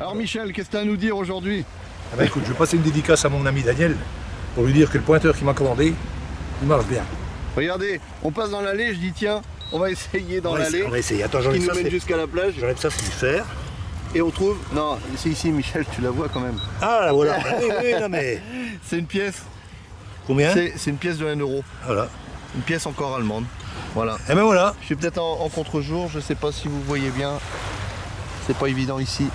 Alors Michel, qu'est-ce que tu as à nous dire aujourd'hui? Ah ben écoute, je vais passer une dédicace à mon ami Daniel pour lui dire que le pointeur qu'il m'a commandé, il marche bien. Regardez, on passe dans l'allée, je dis tiens, on va essayer dans l'allée. On va essayer. Attends, Qui j'enlève nous ça. mène jusqu'à la plage. J'enlève ça, c'est du fer. Et on trouve... Non, c'est ici Michel, tu la vois quand même. Ah là voilà. Oui, oui, non mais. C'est une pièce. Combien? C'est une pièce de 1 euro. Voilà. Une pièce encore allemande. Voilà. Et ben voilà. Je suis peut-être en contre-jour, je sais pas si vous voyez bien. C'est pas évident ici.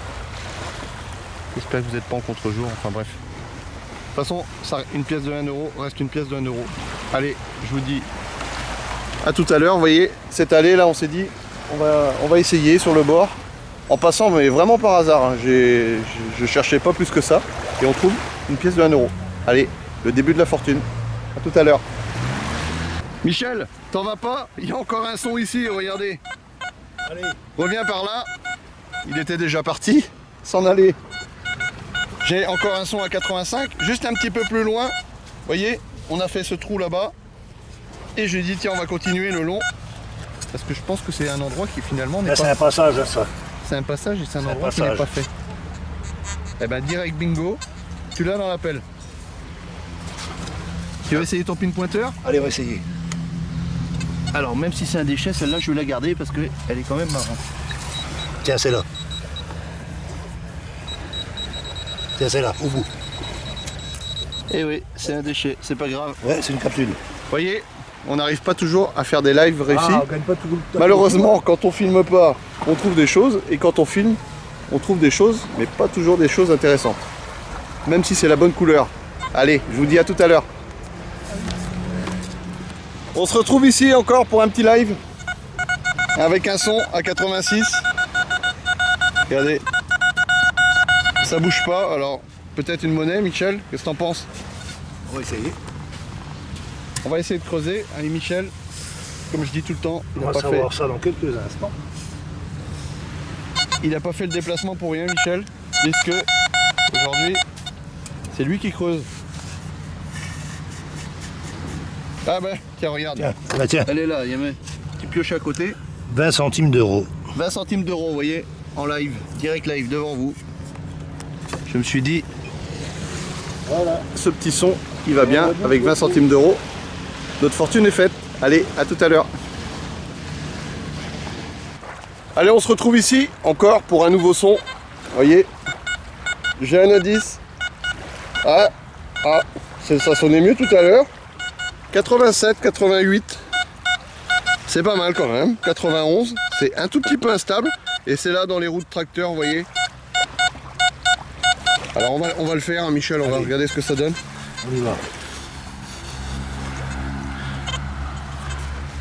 J'espère que vous n'êtes pas en contre-jour, enfin bref. De toute façon, ça, une pièce de 1 euro reste une pièce de 1 euro. Allez, je vous dis à tout à l'heure. Vous voyez, cette allée là, on s'est dit, on va essayer sur le bord. En passant, mais vraiment par hasard, hein. Je cherchais pas plus que ça. Et on trouve une pièce de 1 euro. Allez, le début de la fortune. À tout à l'heure. Michel, t'en vas pas? Il y a encore un son ici, regardez. Allez. Reviens par là. Il était déjà parti. S'en aller. J'ai encore un son à 85, juste un petit peu plus loin. Vous voyez, on a fait ce trou là-bas. Et je lui ai dit, tiens, on va continuer le long. Parce que je pense que c'est un endroit qui finalement n'est pas... C'est un passage, ça. C'est un passage et c'est un endroit qui n'est pas fait. Eh ben, direct bingo. Tu l'as dans l'appel. Tu vas essayer ton pin pointeur? Allez, on va essayer. Alors, même si c'est un déchet, celle-là, je vais la garder parce qu'elle est quand même marrante. Tiens, c'est là. Tiens, c'est là, au bout. Eh oui, c'est un déchet, c'est pas grave. Ouais, c'est une capsule. Vous voyez, on n'arrive pas toujours à faire des lives réussis. Ah, on gagne pas tout le temps. Malheureusement, quand on filme pas, on trouve des choses. Et quand on filme, on trouve des choses, mais pas toujours des choses intéressantes. Même si c'est la bonne couleur. Allez, je vous dis à tout à l'heure. On se retrouve ici encore pour un petit live. Avec un son à 86. Regardez. Ça bouge pas, alors peut-être une monnaie, Michel, qu'est-ce que t'en penses? On va essayer. On va essayer de creuser. Allez Michel, comme je dis tout le temps, On va savoir ça dans quelques instants. Il n'a pas fait le déplacement pour rien, Michel, puisque aujourd'hui, c'est lui qui creuse. Ah ben, tiens, regarde. Tiens, bah tiens. Elle est là, il y a un petit pioche à côté. 20 centimes d'euros. 20 centimes d'euros, vous voyez, en live, direct live, devant vous. Je me suis dit, voilà, ce petit son, il va bien, avec 20 centimes d'euros. Notre fortune est faite. Allez, à tout à l'heure. Allez, on se retrouve ici, encore, pour un nouveau son. Vous voyez, j'ai un indice. Ah, ça sonnait mieux tout à l'heure. 87, 88. C'est pas mal quand même. 91, c'est un tout petit peu instable. Et c'est là dans les roues de tracteur, vous voyez. Alors on va le faire, hein, Michel, on va regarder ce que ça donne. On y va.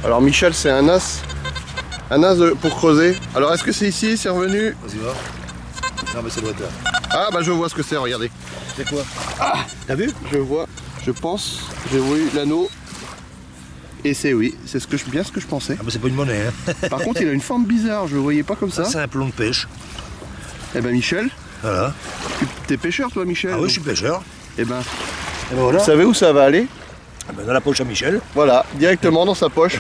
Alors Michel, c'est un as pour creuser. Alors est-ce que c'est ici, c'est revenu? Vas-y, va. Non, mais ça doit être là. Ah bah je vois ce que c'est, regardez. C'est quoi? Ah, t'as vu? Je vois, je pense, j'ai vu l'anneau. Et c'est oui, c'est bien ce que je pensais. Ah, mais c'est pas une monnaie, hein. Par contre, il a une forme bizarre, je le voyais pas comme ça. C'est un plomb de pêche. Eh ben Michel, Voilà. t'es pêcheur toi Michel? Ah oui, je suis pêcheur. Eh ben, Et ben voilà. vous savez où ça va aller? Ah ben dans la poche à Michel. Voilà, directement dans sa poche.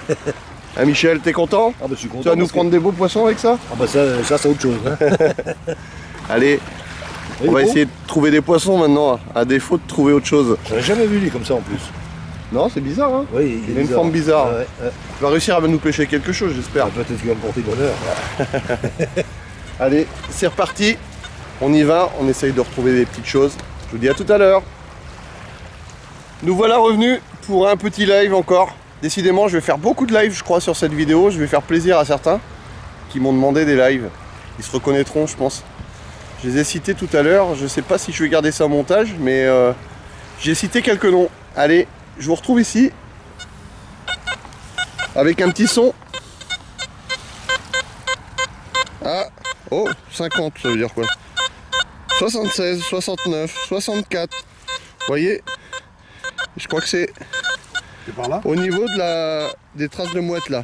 Ah Michel, t'es content? Ah ben je suis content. Tu vas nous prendre des beaux poissons avec ça? Ah ben ça c'est autre chose. Hein. Allez, on va essayer de trouver des poissons maintenant, à défaut de trouver autre chose. J'en ai jamais vu lui comme ça en plus. Non, c'est bizarre, hein? Oui, il a une forme bizarre. Ouais, ouais. Tu vas réussir à nous pêcher quelque chose, j'espère. Ah, peut-être qu'il va me porter bonheur. Allez, c'est reparti. On y va, on essaye de retrouver des petites choses. Je vous dis à tout à l'heure. Nous voilà revenus pour un petit live encore. Décidément, je vais faire beaucoup de lives, je crois, sur cette vidéo. Je vais faire plaisir à certains qui m'ont demandé des lives. Ils se reconnaîtront, je pense. Je les ai cités tout à l'heure. Je ne sais pas si je vais garder ça au montage, mais j'ai cité quelques noms. Allez, je vous retrouve ici avec un petit son. Ah, oh, 50, ça veut dire quoi? 76, 69, 64. Vous voyez? Je crois que c'est par là au niveau de des traces de mouette là.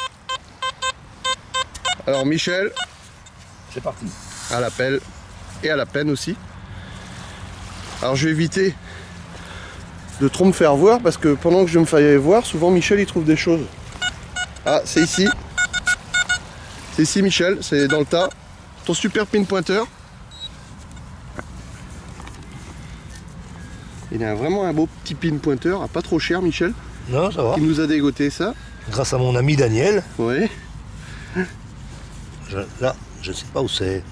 Alors Michel, c'est parti. À l'appel et à la peine aussi. Alors je vais éviter de trop me faire voir parce que pendant que je me fais voir, souvent Michel il trouve des choses. Ah, c'est ici. C'est ici Michel, c'est dans le tas. Ton super pin pointeur. Il a vraiment un beau petit pin pointeur, pas trop cher Michel, Non, ça va. qui nous a dégoté ça. Grâce à mon ami Daniel. Oui. Là, je sais pas où c'est.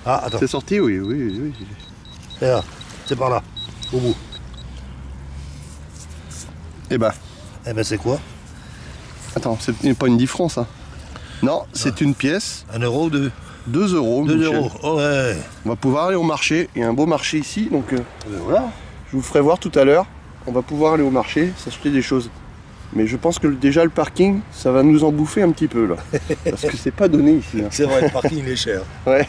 Ah, attends. C'est sorti, oui, oui, oui. C'est là. C'est par là. Au bout. Eh ben, Eh ben c'est quoi? attends, c'est pas une 10 francs ça. Non, c'est une pièce. 1 euro ou 2? 2 euros. 2 Michel. euros. Oh ouais. On va pouvoir aller au marché. Il y a un beau marché ici, donc Ben voilà. je vous ferai voir tout à l'heure. On va pouvoir aller au marché, s'acheter des choses. Mais je pense que déjà le parking, ça va nous en bouffer un petit peu là. Parce que c'est pas donné ici. Hein. C'est vrai, le parking il est cher. Ouais.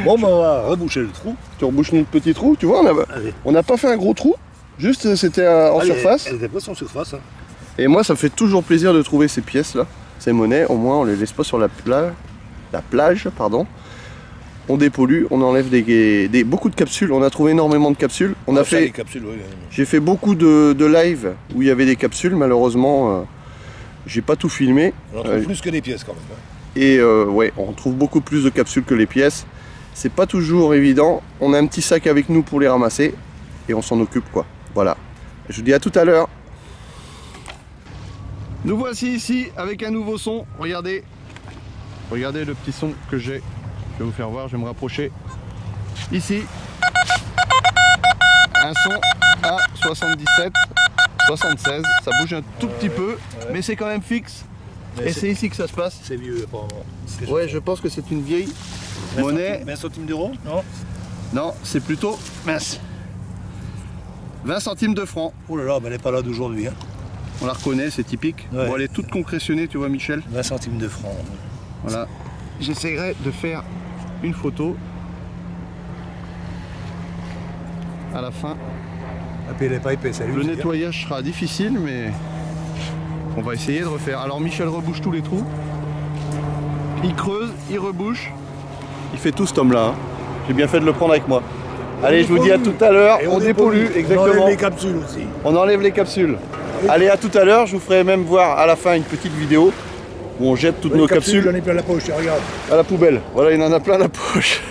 Bon, ben on va reboucher le trou. Tu rebouches notre petit trou, tu vois, Allez. on n'a pas fait un gros trou. Juste c'était en Allez, surface. Elle était pas en surface. Hein. Et moi ça me fait toujours plaisir de trouver ces pièces là, ces monnaies, au moins on les laisse pas sur la plage, pardon. On dépollue, on enlève beaucoup de capsules, on a trouvé énormément de capsules. On a fait, les capsules, oui. j'ai fait beaucoup de live où il y avait des capsules, malheureusement j'ai pas tout filmé. On en trouve plus que des pièces quand même. Hein. Et ouais, on trouve beaucoup plus de capsules que les pièces. C'est pas toujours évident, on a un petit sac avec nous pour les ramasser et on s'en occupe quoi. Voilà, je vous dis à tout à l'heure. Nous voici ici avec un nouveau son, regardez. Regardez le petit son que j'ai. Je vais vous faire voir, je vais me rapprocher. Ici, un son à 77, 76, ça bouge un tout petit peu, mais c'est quand même fixe. Et c'est ici que ça se passe. C'est vieux apparemment. Ouais, je pense que c'est une vieille monnaie. 20 centimes d'euros? Non. Non, c'est plutôt, mince, 20 centimes de francs. Oh là là, ben elle n'est pas là d'aujourd'hui. Hein. On la reconnaît, c'est typique. Ouais. Bon, elle est toute concrétionnée, tu vois Michel. 20 centimes de francs. Voilà. J'essaierai de faire une photo à la fin. Et puis elle n'est pas épaisse. Le nettoyage sera difficile, mais on va essayer de refaire. Alors Michel rebouche tous les trous. Il creuse, il rebouche. Il fait tout cet homme-là. Hein. J'ai bien fait de le prendre avec moi. Allez, je vous dis à tout à l'heure. On dépollue, exactement. On enlève les capsules aussi. On enlève les capsules. Allez, à tout à l'heure. Je vous ferai même voir à la fin une petite vidéo où on jette toutes nos capsules. J'en ai plein la poche, regarde. À la poubelle. Voilà, il en a plein la poche.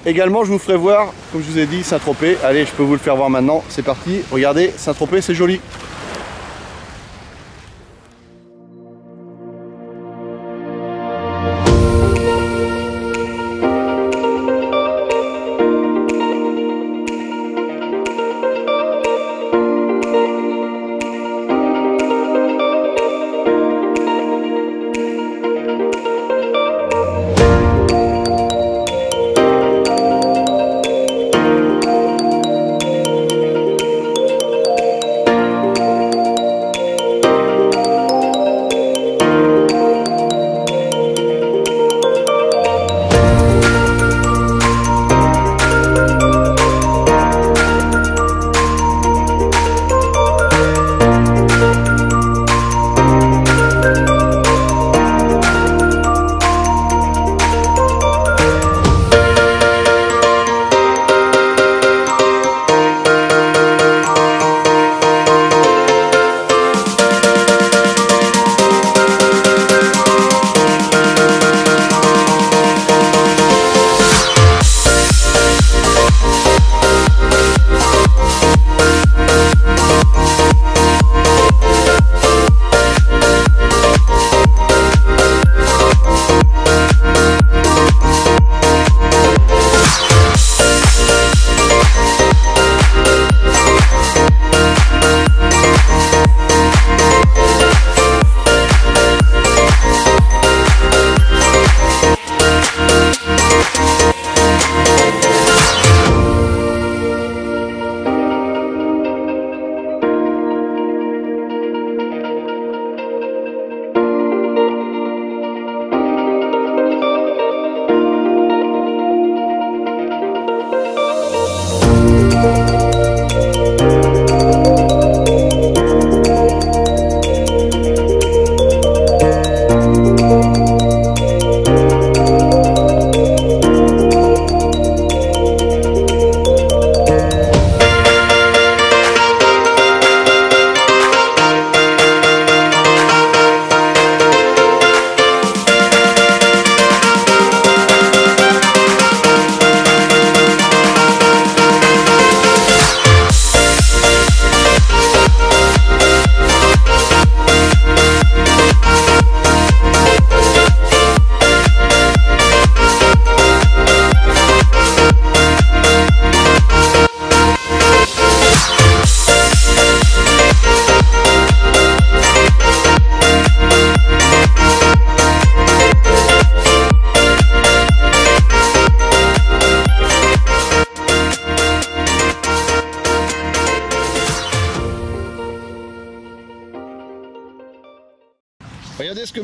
Également, je vous ferai voir, comme je vous ai dit, Saint-Tropez. Allez, je peux vous le faire voir maintenant. C'est parti. Regardez, Saint-Tropez, c'est joli.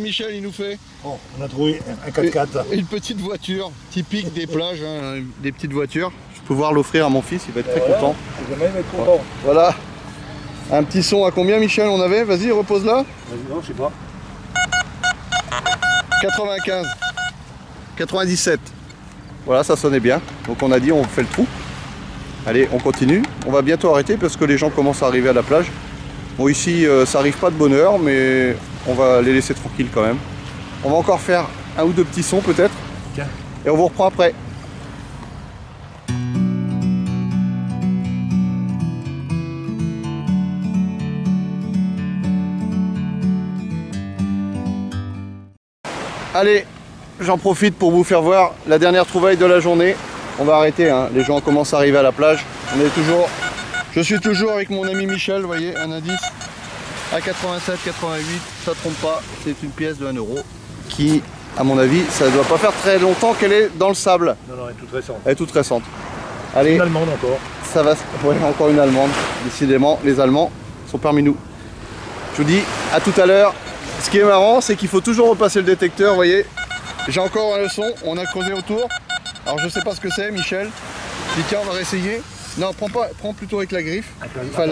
Michel, il nous fait? Bon, on a trouvé un 4x4. Une petite voiture, typique des plages, hein, des petites voitures. Je peux pouvoir l'offrir à mon fils, il va être très content. Jamais il va être content. Voilà. Un petit son à combien, Michel, on avait? Vas-y, repose-la. Vas-y, non, je sais pas. 95. 97. Voilà, ça sonnait bien. Donc on a dit, on fait le trou. Allez, on continue. On va bientôt arrêter parce que les gens commencent à arriver à la plage. Bon, ici, ça arrive pas de bonne heure, mais on va les laisser tranquilles quand même. On va encore faire un ou deux petits sons peut-être. Tiens. Et on vous reprend après. Allez, j'en profite pour vous faire voir la dernière trouvaille de la journée. On va arrêter, hein. Les gens commencent à arriver à la plage. Je suis toujours avec mon ami Michel, vous voyez, un indice à 87, 88, ça trompe pas, c'est une pièce de 1 euro qui, à mon avis, ça ne doit pas faire très longtemps qu'elle est dans le sable. Non, non, elle est toute récente. Elle est toute récente. Allez, Une allemande encore. ça va, ouais, encore une allemande. Décidément, les Allemands sont parmi nous. Je vous dis à tout à l'heure. Ce qui est marrant, c'est qu'il faut toujours repasser le détecteur, vous voyez. J'ai encore un leçon, on a creusé autour. Alors je sais pas ce que c'est, Michel. Je dis tiens, on va réessayer. Non, prends plutôt avec la griffe. Enfin,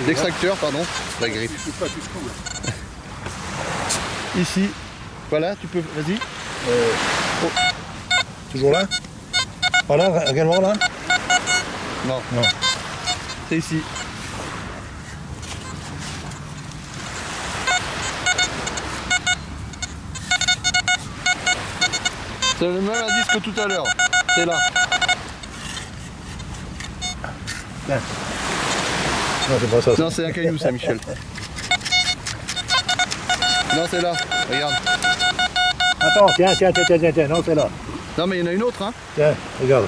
l'extracteur, pardon. La griffe. Ici. Voilà, tu peux, vas-y. Oh. Toujours là? Par là, regarde voir là? Non. Non. C'est ici. C'est le même indice que tout à l'heure. C'est là. Tiens. Non, c'est pas ça. Non, c'est un caillou, ça, Michel. Non, c'est là. Regarde. Attends, tiens. Non, c'est là. Non, mais il y en a une autre, hein. Tiens, regarde.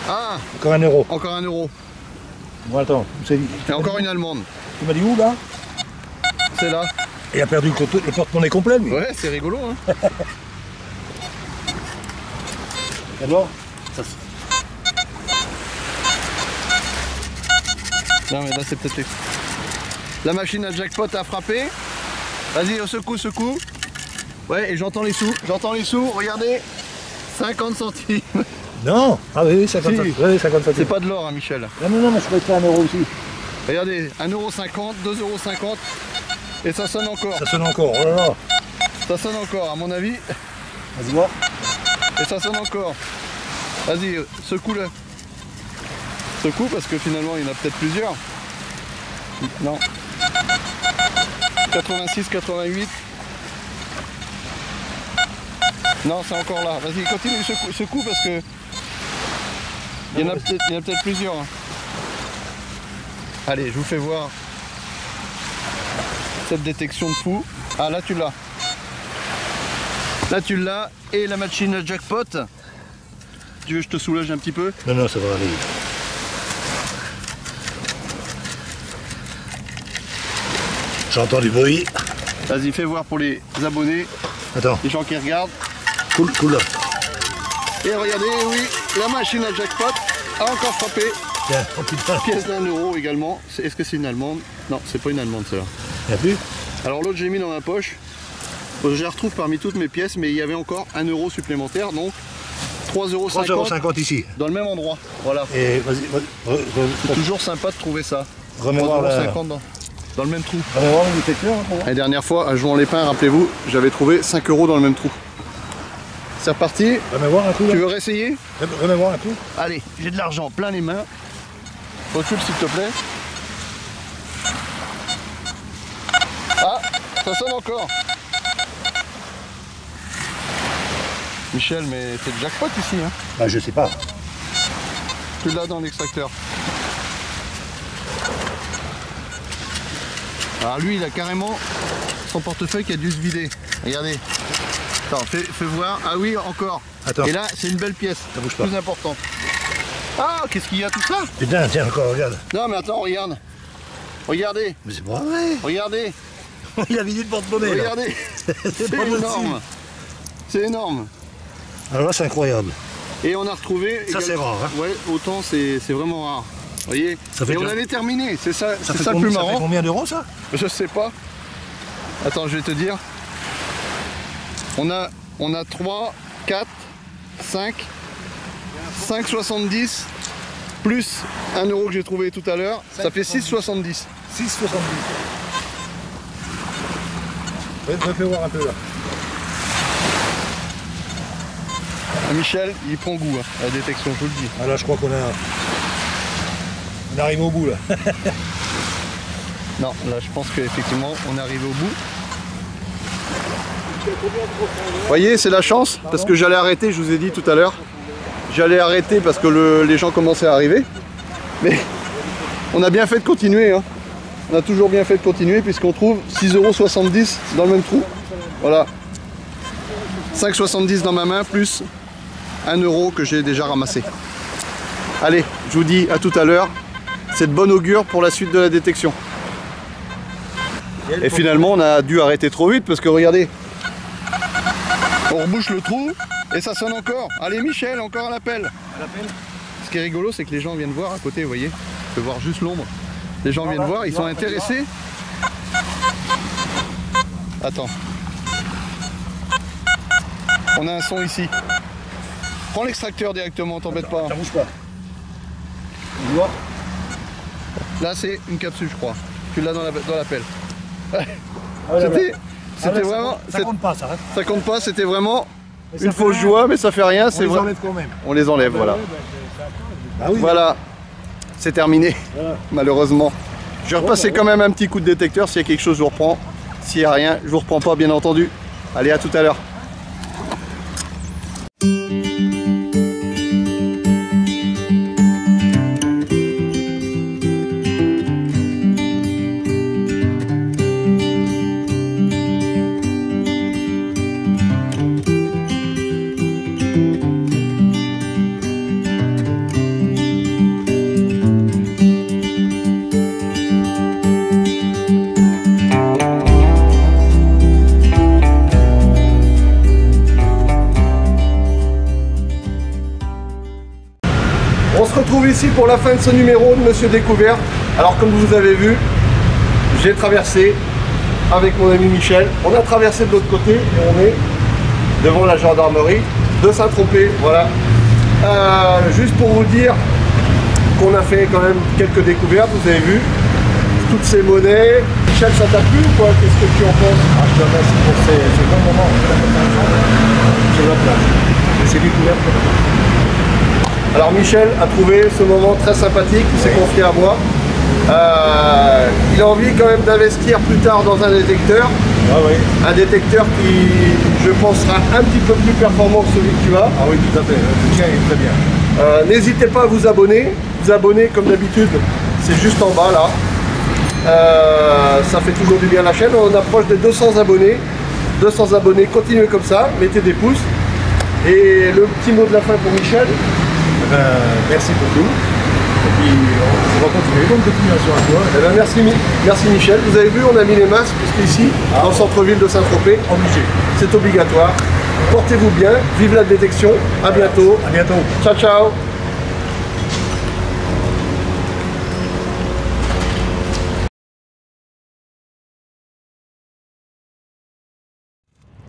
Ah, Encore 1 euro. encore 1 euro. Bon, attends. Et encore une allemande. Tu m'as dit où là? C'est là. Il a perdu le porte-monnaie complet, lui. Ouais, c'est rigolo, hein. Alors? Non, mais là, c'est peut-être... La machine à jackpot a frappé. Vas-y, secoue. Ouais, et j'entends les sous, regardez. 50 centimes. Non. Ah oui, 50 Si. centimes. Oui, 50 centimes. C'est pas de l'or, hein, Michel. Non, mais je mettrai 1 euro aussi. Regardez, 1,50 €, 2,50 €. Et ça sonne encore. Ça sonne encore, oh là là. Ça sonne encore, à mon avis. Vas-y, voir. Et ça sonne encore. Vas-y, secoue-le. Secoue parce que finalement il y en a peut-être plusieurs. Non. 86, 88. Non, c'est encore là. Vas-y, continue, secoue parce que il y en a peut-être plusieurs. Hein. Allez, je vous fais voir cette détection de fou. Ah, là tu l'as. Là tu l'as. Et la machine à jackpot. Tu veux que je te soulage un petit peu? Non, ça va aller. J'entends du bruit. Vas-y, fais voir pour les abonnés, Attends, les gens qui regardent. cool là. Et regardez, oui, la machine à jackpot a encore frappé. Tiens, oh putain. Pièce d'1 euro également. Est-ce que c'est une allemande? Non, c'est pas une allemande, celle-là. Y'a plus? Alors l'autre, j'ai mis dans ma poche. Je la retrouve parmi toutes mes pièces, mais il y avait encore 1 euro supplémentaire, donc 3,50 € ici. dans le même endroit. Voilà. Et vas-y, C'est toujours sympa de trouver ça. remets voir 3,50 € dans le même trou. le détecteur. La dernière fois, à Jouan-les-Pins, rappelez-vous, j'avais trouvé 5 € dans le même trou. C'est reparti. Remets voir un coup là. Tu veux réessayer? Remets voir un coup. Allez, j'ai de l'argent plein les mains. Recule s'il te plaît. Ah, ça sonne encore. Michel, mais c'est le jackpot ici, hein. Bah je sais pas. Tu l'as dans l'extracteur. Alors lui, il a carrément son portefeuille qui a dû se vider. Regardez. Attends, fais voir. Ah oui, encore. Attends. Et là, c'est une belle pièce. Ça bouge pas. Plus important. Ah, qu'est-ce qu'il y a tout ça? Putain, tiens encore, regarde. Non, mais attends, regarde. Regardez. Mais c'est pas vrai. Regardez. Il a vidé le porte-monnaie là. Regardez. C'est pas énorme. possible. C'est énorme. Alors là c'est incroyable. Et on a retrouvé... Ça c'est rare. Hein. Ouais, autant c'est vraiment rare. Vous voyez? Ça fait et on déjà- avait terminé, c'est ça, Ça c'est fait ça le combien- plus ça fait marrant. combien d'euros ça? Je sais pas. Attends, je vais te dire. On a 3, 4, 5, 5,70 plus 1 euro que j'ai trouvé tout à l'heure, ça fait 6,70. 6,70. Je vais faire voir un peu là. Michel, il prend goût hein, à la détection, je vous le dis. Ah là, je crois qu'on arrive au bout là. Non, là je pense qu'effectivement on est arrivé au bout. Vous voyez, c'est la chance, parce que j'allais arrêter, je vous ai dit tout à l'heure. J'allais arrêter parce que les gens commençaient à arriver. Mais on a bien fait de continuer. Hein. On a toujours bien fait de continuer puisqu'on trouve 6,70 € dans le même trou. Voilà. 5,70 € dans ma main plus 1 euro que j'ai déjà ramassé. Allez, je vous dis à tout à l'heure. C'est de bonne augure pour la suite de la détection. Et finalement, on a dû arrêter trop vite parce que regardez, on rebouche le trou et ça sonne encore. Allez Michel, encore à l'appel. Ce qui est rigolo, c'est que les gens viennent voir à côté, vous voyez. On peut voir juste l'ombre. Les gens viennent voir, ils sont intéressés. Attends. On a un son ici. Prends l'extracteur directement, t'embête pas. Ça bouge pas. Tu vois ? Là, c'est une capsule, je crois. Tu l'as dans la pelle. C'était vraiment. Ça compte pas, ça. Hein. Ça compte pas, c'était vraiment une fausse joie, mais ça fait rien. On les enlève quand même. On les enlève, voilà. Ah oui. Voilà, c'est terminé, Voilà. malheureusement. Je vais repasser quand même un petit coup de détecteur. S'il y a quelque chose, je vous reprends. S'il n'y a rien, je vous reprends pas, bien entendu. Allez, à tout à l'heure. On se retrouve ici pour la fin de ce numéro de Monsieur Découverte. Alors comme vous avez vu, j'ai traversé avec mon ami Michel. On a traversé de l'autre côté et on est devant la gendarmerie de Saint-Tropez. Voilà. Juste pour vous dire qu'on a fait quand même quelques découvertes, vous avez vu. Toutes ces monnaies. Michel, ça t'a plu ou quoi? Qu'est-ce que tu en penses? Je te remercie pour ces bons moments sur la plage. Et ces découvertes. Alors Michel a trouvé ce moment très sympathique, il s'est confié à moi. Il a envie quand même d'investir plus tard dans un détecteur. Ah oui. Un détecteur qui, je pense, sera un petit peu plus performant que celui que tu as. Ah oui, tout à fait. Le tien est très bien. N'hésitez pas à vous abonner. Vous abonner comme d'habitude, c'est juste en bas là. Ça fait toujours du bien à la chaîne. On approche des 200 abonnés. 200 abonnés, continuez comme ça, mettez des pouces. Et le petit mot de la fin pour Michel. Merci pour tout. Et puis on va continuer. Bonne continuation à toi. Eh ben, merci Michel. Vous avez vu, on a mis les masques puisqu'ici, dans le centre-ville de Saint-Tropez, Obligé. c'est obligatoire. Portez-vous bien, vive la détection. À bientôt. À bientôt. Ciao, ciao.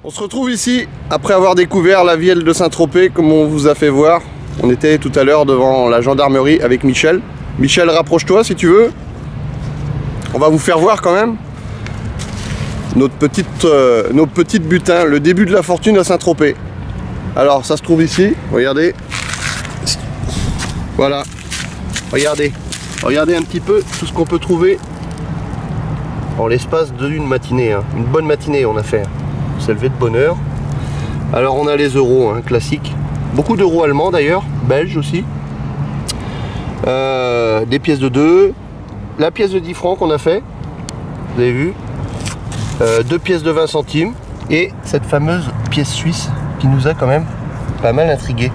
On se retrouve ici après avoir découvert la ville de Saint-Tropez comme on vous a fait voir. On était tout à l'heure devant la gendarmerie avec Michel. Michel, rapproche-toi si tu veux. On va vous faire voir quand même nos petites butins, le début de la fortune à Saint-Tropez. Alors ça se trouve ici, regardez. Voilà, regardez. Regardez un petit peu tout ce qu'on peut trouver en l'espace d'une matinée. Hein. Une bonne matinée on a fait. On s'est levé de bonne heure. Alors on a les euros, hein, classiques. Beaucoup d'euros allemands d'ailleurs, belges aussi. Des pièces de 2. La pièce de 10 francs qu'on a fait. Vous avez vu. 2 pièces de 20 centimes. Et cette fameuse pièce suisse qui nous a quand même pas mal intrigué.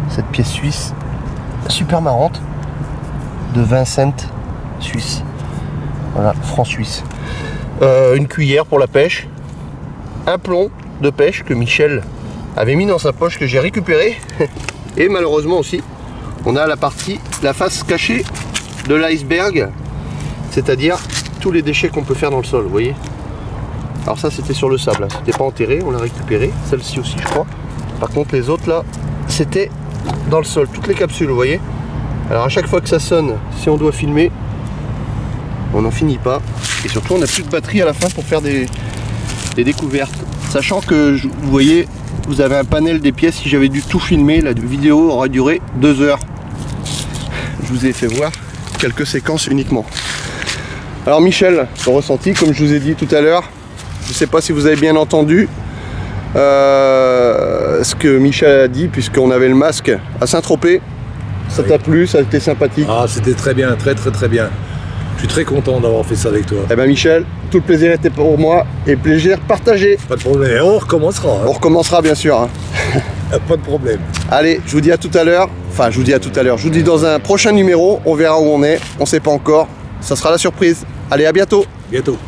Cette pièce suisse super marrante de 20 cents suisse. Voilà, francs suisses. Une cuillère pour la pêche. Un plomb de pêche que Michel avait mis dans sa poche, que j'ai récupéré. Et malheureusement aussi, on a la face cachée de l'iceberg, c'est-à-dire tous les déchets qu'on peut faire dans le sol, vous voyez. Alors ça c'était sur le sable, hein. C'était pas enterré, on l'a récupéré. Celle-ci aussi je crois. Par contre les autres là, c'était dans le sol, toutes les capsules, vous voyez. Alors à chaque fois que ça sonne, si on doit filmer, on n'en finit pas. Et surtout on n'a plus de batterie à la fin pour faire des découvertes. Sachant que vous voyez, vous avez un panel des pièces. Si j'avais dû tout filmer, la vidéo aurait duré 2 heures. Je vous ai fait voir quelques séquences uniquement. Alors Michel, son ressenti, comme je vous ai dit tout à l'heure, je ne sais pas si vous avez bien entendu ce que Michel a dit, puisqu'on avait le masque à Saint-Tropez. Ça t'a plu, ça a été sympathique? Ah, c'était très bien, très bien. Je suis très content d'avoir fait ça avec toi. Eh ben Michel, tout le plaisir était pour moi et plaisir partagé. Pas de problème, on recommencera. Hein. On recommencera bien sûr. Hein. Pas de problème. Allez, je vous dis à tout à l'heure. Enfin, je vous dis à tout à l'heure. Je vous dis dans un prochain numéro. On verra où on est. On ne sait pas encore. Ça sera la surprise. Allez, à bientôt. Bientôt.